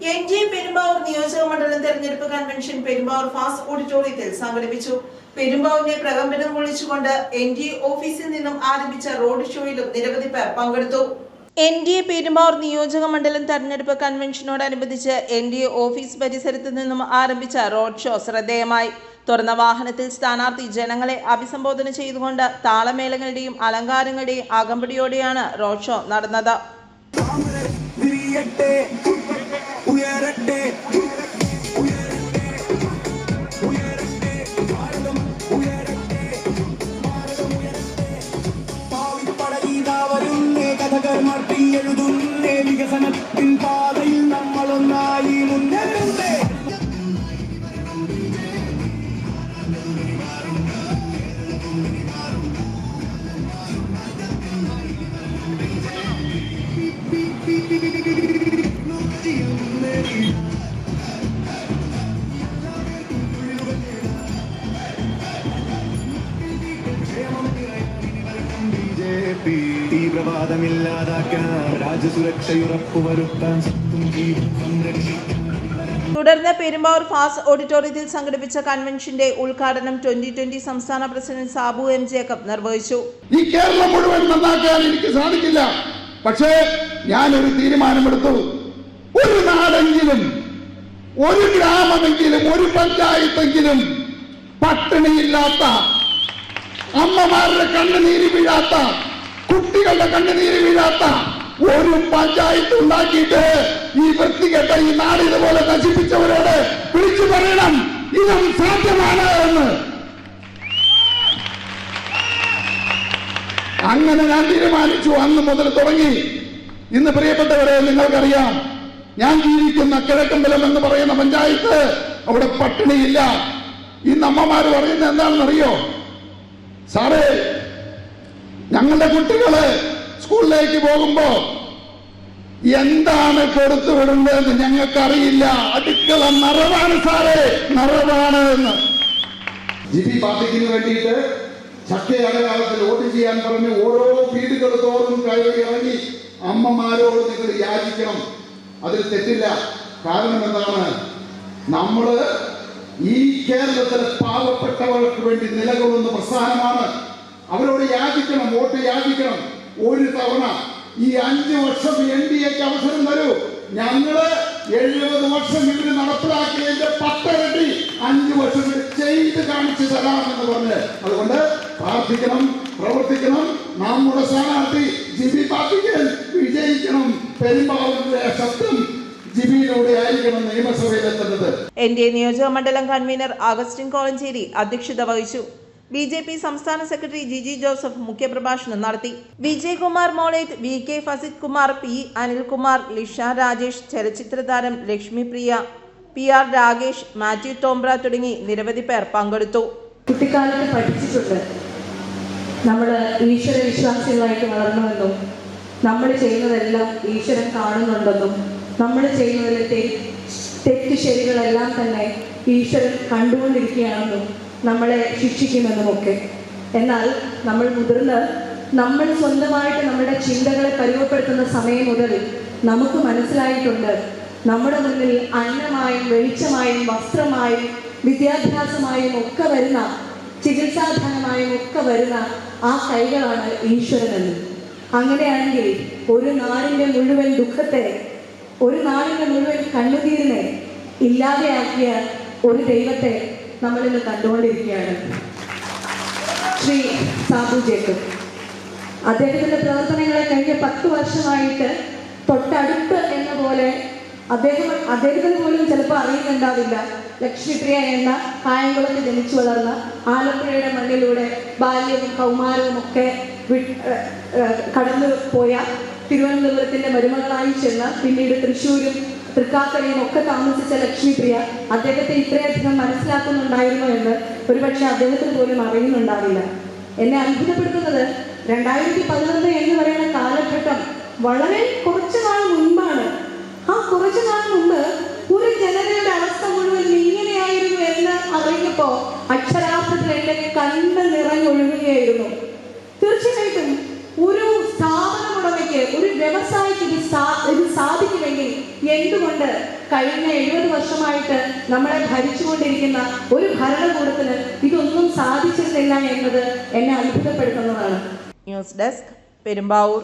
NDA Perumbavoor നിയോജക മണ്ഡലം തെരഞ്ഞെടുപ്പ് കൺവെൻഷൻ പെരുമ്പാവൂർ ഫാസ്റ്റ് ഓഡിറ്റോറിയത്തിൽ സംഘടിപ്പിച്ചു. പെരുമ്പാവൂരിനെ പ്രകമ്പനം കൊള്ളിച്ചുകൊണ്ട് NDA ഓഫീസിൽ നിന്നും ആരംഭിച്ച റോഡ് ഷോയിലും നിരവധി പേർ പങ്കെടുത്തു. NDA പെരുമ്പാവൂർ നിയോജക മണ്ഡലം തെരഞ്ഞെടുപ്പ് കൺവെൻഷനോടനുബന്ധിച്ച് NDA ഓഫീസ് പരിസരത്ത് നിന്നും ആരംഭിച്ച റോഡ് ഷോ ശ്രദ്ധേയമായി. തുറന്ന വാഹനത്തിൽ സ്ഥാനാർത്ഥി ജനങ്ങളെ അഭിസംബോധന ചെയ്തുകൊണ്ട് താളമേളങ്ങളുടെയും അലങ്കാരങ്ങളുടെയും അകമ്പടിയോടെയാണ് റോഡ് ഷോ നടന്നത്. വികസനത്തിൻ പാതയിൽ നമ്മളൊന്നായി മുന്നേറുന്നേ. തീവ്രവാദമില്ലാതാക്കാൻ രാജ്യസുരക്ഷയുറപ്പുവരുത്താൻ തുടർന്ന് പെരുമ്പാവൂർ ഫാസ്റ്റ് ഓഡിറ്റോറിയത്തിൽ സംഘടിപ്പിച്ച കൺവെൻഷന്റെ ഉദ്ഘാടനം 2020 സംസ്ഥാന പ്രസിഡന്റ് സാബു എം ജേക്കബ് നിർവഹിച്ചു. ഈ കേരളം മുഴുവൻ നന്നാക്കാൻ എനിക്ക് സാധിക്കില്ല, പക്ഷേ ഞാനൊരു തീരുമാനമെടുത്തു. ഒരു നാടെങ്കിലും, ഒരു ഗ്രാമമെങ്കിലും, ഒരു പഞ്ചായത്തെങ്കിലും പട്ടിണിയില്ലാത്ത, അമ്മമാരുടെ കണ്ണുനീര് വീഴാത്ത, കുട്ടികളുടെ കണ്ണുനീര് വീഴാത്ത ഒരു പഞ്ചായത്ത് ഉണ്ടാക്കിയിട്ട് ഈ വൃത്തികെട്ട ഈ നാട് ഇതുപോലെ നശിപ്പിച്ചവരോട് വിളിച്ചു പറയണം, ഇതും സാധ്യമാണ് എന്ന്. അങ്ങനെ ഞാൻ തീരുമാനിച്ചു. അന്ന് മുതൽ തുടങ്ങി. ഇന്ന് പ്രിയപ്പെട്ടവരെ, നിങ്ങൾക്കറിയാം, ഞാൻ ജീവിക്കുന്ന കിഴക്കമ്പലം എന്ന് പറയുന്ന പഞ്ചായത്ത്, അവിടെ പട്ടിണിയില്ല. ഇന്ന് അമ്മമാര് പറയുന്നത് എന്താണെന്നറിയോ? സാറേ, ഞങ്ങളുടെ കുട്ടികള് സ്കൂളിലേക്ക് പോകുമ്പോ എന്താണ് കൊടുത്തു വിടുന്നതെന്ന് ഞങ്ങൾക്കറിയില്ല. അടുക്കള നിറവാണ് സാറേ, നിറവാണ് എന്ന്. ജിബി പാർട്ടിക്ക് വേണ്ടിയിട്ട് ചക്കയടയാളത്തിൽ വോട്ട് ചെയ്യാൻ പറഞ്ഞ് ഓരോ വീടുകൾ തോറും കയറി ഇറങ്ങി അമ്മമാരോട് നിങ്ങൾ യാചിക്കണം. അതിൽ തെറ്റില്ല. കാരണം എന്താണ്? നമ്മള് ഈ കേരളത്തിലെ പാവപ്പെട്ടവർക്ക് വേണ്ടി നിലകൊള്ളുന്ന പ്രസ്ഥാനമാണ്. അവരോട് യാചിക്കണം, വോട്ട് യാചിക്കണം. ഒരു തവണ ഈ 5 വർഷം NDAക്ക് അവസരം തരൂ. ഞങ്ങള് 70 വർഷം ഇവര് നടപ്പിലാക്കിയതിന്റെ 10 ഇരട്ടി 5 വർഷം ചെയ്ത് കാണിച്ചു തരാമെന്ന് പറഞ്ഞ്, അതുകൊണ്ട് പ്രാർത്ഥിക്കണം, പ്രവർത്തിക്കണം. നമ്മുടെ സ്ഥാനാർത്ഥി ജിബി പാർട്ടിക്കൽ വിജയിക്കണം. പെരുമ്പാവൂരിന്റെ ശബ്ദം ജിബിയിലൂടെ ആയിരിക്കണം നിയമസഭയിലെത്തുന്നത്. NDA നിയോജക മണ്ഡലം കൺവീനർ അഗസ്റ്റിൻ കോളഞ്ചേരി അധ്യക്ഷത വഹിച്ചു. BJP സംസ്ഥാന സെക്രട്ടറി ജിജി ജോസഫ് മുഖ്യപ്രഭാഷണം നടത്തി. വിജയകുമാർ മോളേറ്റ്, VK ഫസിദ് കുമാർ, P അനിൽകുമാർ, ലിഷ രാജേഷ്, ചലച്ചിത്ര താരം ലക്ഷ്മി പ്രിയ, PR രാകേഷ്, മാത്യു തോംബ്ര തുടങ്ങി നിരവധി പേർ പങ്കെടുത്തു. കുട്ടിക്കാലത്ത് പഠിച്ചിട്ടുണ്ട്, നമ്മൾ ഈശ്വര വിശ്വാസികളായിട്ട് വളർന്നുവെന്നും നമ്മൾ ചെയ്യുന്നതെല്ലാം ഈശ്വരൻ കാണുന്നുണ്ടെന്നും നമ്മൾ ചെയ്യുന്നതിലെ തെറ്റ് ശരികളെല്ലാം തന്നെ ഈശ്വരൻ കണ്ടുകൊണ്ടിരിക്കുകയാണെന്നും നമ്മളെ ശിക്ഷിക്കുമെന്നുമൊക്കെ. എന്നാൽ നമ്മൾ മുതിർന്ന് നമ്മൾ സ്വന്തമായിട്ട് നമ്മുടെ ചിന്തകളെ പരുവപ്പെടുത്തുന്ന സമയം മുതൽ നമുക്ക് മനസ്സിലായിട്ടുണ്ട്, നമ്മുടെ മുന്നിൽ അന്നമായും വെളിച്ചമായും വസ്ത്രമായും വിദ്യാഭ്യാസമായും ഒക്കെ വരുന്ന, ചികിത്സാധനമായും ഒക്കെ വരുന്ന ആ കൈകളാണ് ഈശ്വരനെന്ന്. അങ്ങനെയാണെങ്കിൽ ഒരു നാടിൻ്റെ മുഴുവൻ ദുഃഖത്തെ, ഒരു നാടിൻ്റെ മുഴുവൻ കണ്ണുനീരിനെ ഇല്ലാതെയാക്കിയ ഒരു ദൈവത്തെ നമ്മളിന്ന് കണ്ടുകൊണ്ടിരിക്കുകയാണ്. ശ്രീ സാബു ജേക്കബ് അദ്ദേഹത്തിൻ്റെ പ്രവർത്തനങ്ങളെ കഴിഞ്ഞ 10 വർഷമായിട്ട് തൊട്ടടുത്ത് എന്ന പോലെ അദ്ദേഹത്തിന് പോലും ചിലപ്പോൾ അറിയുന്നുണ്ടാവില്ല. ലക്ഷ്മിപ്രിയ എന്ന കായംകുളത്ത് ജനിച്ചു വളർന്ന, ആലപ്പുഴയുടെ മണ്ണിലൂടെ ബാല്യവും കൗമാരവും ഒക്കെ കടന്നു പോയ, തിരുവനന്തപുരത്തിൻ്റെ മരുമകളായി ചെന്ന് പിന്നീട് തൃശ്ശൂരും തൃക്കാക്കരയും ഒക്കെ താമസിച്ച ലക്ഷ്മിപ്രിയ അദ്ദേഹത്തെ ഇത്രയധികം മനസ്സിലാക്കുന്നുണ്ടായിരുന്നു എന്ന് ഒരുപക്ഷെ അദ്ദേഹത്തിന് പോലും അറിയുന്നുണ്ടാവില്ല. എന്നെ അത്ഭുതപ്പെടുത്തുന്നത് 2011 എന്ന് പറയുന്ന കാലഘട്ടം വളരെ കുറച്ചു നാൾ മുൻപാണ്. ആ കുറച്ചു നാൾ മുമ്പ് ഒരു ജനതയുടെ അവസ്ഥ മുഴുവൻ ഇങ്ങനെയായിരുന്നു എന്ന് അറിഞ്ഞപ്പോൾ അക്ഷരാർത്ഥത്തിൽ എൻ്റെ കണ്ണ് നിറഞ്ഞൊഴുകുകയായിരുന്നു. തീർച്ചയായിട്ടും ഒരു സ്ഥാപനമുടമയ്ക്ക്, ഒരു വ്യവസായിക്ക് ഇത് സാധിക്കുമെങ്കിൽ എന്തുകൊണ്ട് കഴിഞ്ഞ 70 വർഷമായിട്ട് നമ്മളെ ഭരിച്ചുകൊണ്ടിരിക്കുന്ന ഒരു ഭരണകൂടത്തിന് ഇതൊന്നും സാധിച്ചിരുന്നില്ല എന്നത് എന്നെ അത്ഭുതപ്പെടുത്തുന്നതാണ്. News desk Perumbavoor.